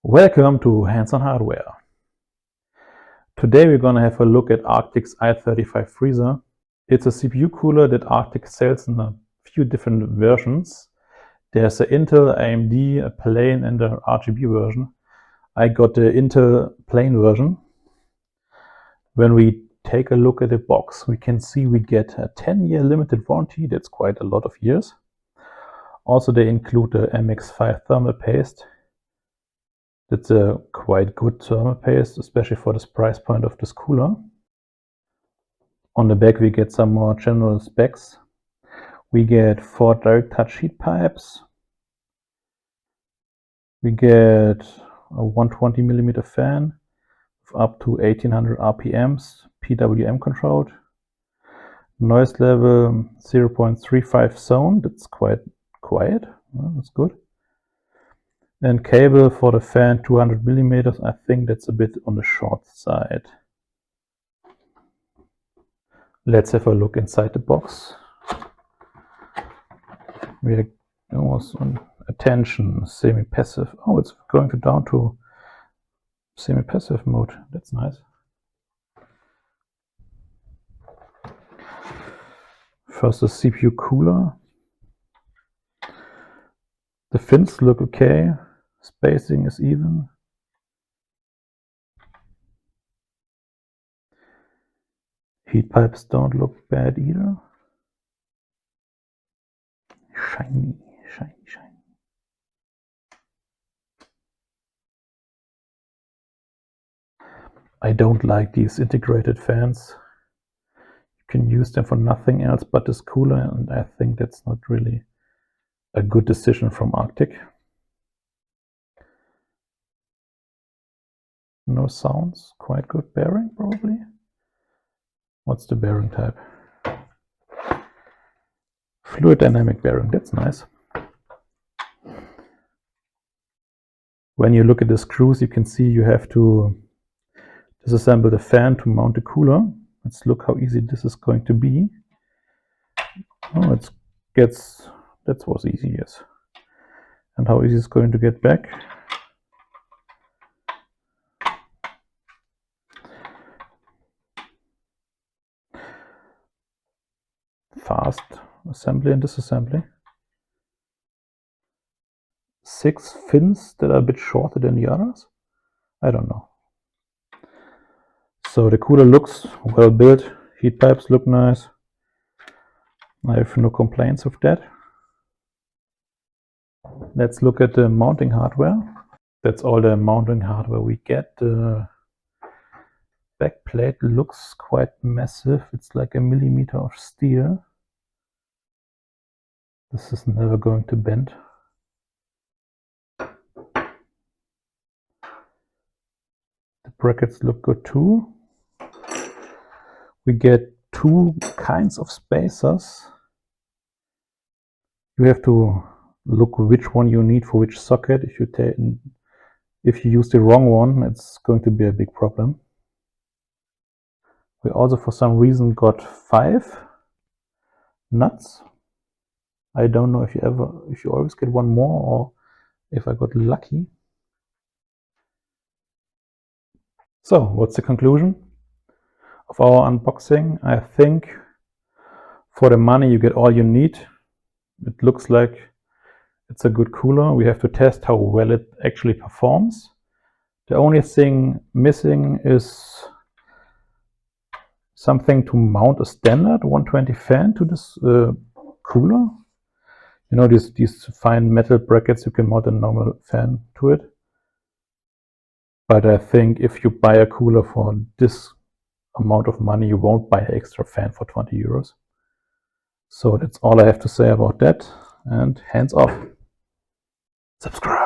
Welcome to Hands-on Hardware. Today we're going to have a look at Arctic's i35 freezer. It's a CPU cooler that Arctic sells in a few different versions. There's an Intel, AMD, a plain and a RGB version. I got the Intel plain version. When we take a look at the box, we can see we get a 10-year limited warranty. That's quite a lot of years. Also, they include the MX5 thermal paste. That's a quite good thermal paste, especially for this price point of this cooler. On the back we get some more general specs. We get 4 direct touch heat pipes. We get a 120mm fan with up to 1800 RPMs, PWM controlled. Noise level 0.35 zone, that's quite quiet, that's good. And cable for the fan 200mm, I think that's a bit on the short side. Let's have a look inside the box. We are almost on attention, semi-passive. Oh, it's going down to semi-passive mode. That's nice. First, the CPU cooler. The fins look okay. Spacing is even. Heat pipes don't look bad either. Shiny, shiny, shiny. I don't like these integrated fans. You can use them for nothing else but this cooler, and I think that's not really a good decision from Arctic. No sounds, quite good bearing probably. What's the bearing type? Fluid dynamic bearing, that's nice. When you look at the screws, you can see you have to disassemble the fan to mount the cooler. Let's look how easy this is going to be. Oh, that was easy, yes. And how easy it's going to get back. Fast assembly and disassembly. 6 fins that are a bit shorter than the others. I don't know. So the cooler looks well built. Heat pipes look nice. I have no complaints with that. Let's look at the mounting hardware. That's all the mounting hardware we get. The back plate looks quite massive. It's like 1 millimeter of steel. This is never going to bend. The brackets look good too. We get 2 kinds of spacers. You have to look which one you need for which socket. If you use the wrong one, it's going to be a big problem. We also for some reason got 5 nuts. I don't know if you always get one more or if I got lucky. So what's the conclusion of our unboxing? I think for the money you get all you need. It looks like it's a good cooler. We have to test how well it actually performs. The only thing missing is something to mount a standard 120 fan to this cooler. You know, these fine metal brackets, you can mount a normal fan to it. But I think if you buy a cooler for this amount of money, you won't buy an extra fan for 20 euros. So that's all I have to say about that. And hands off. Subscribe.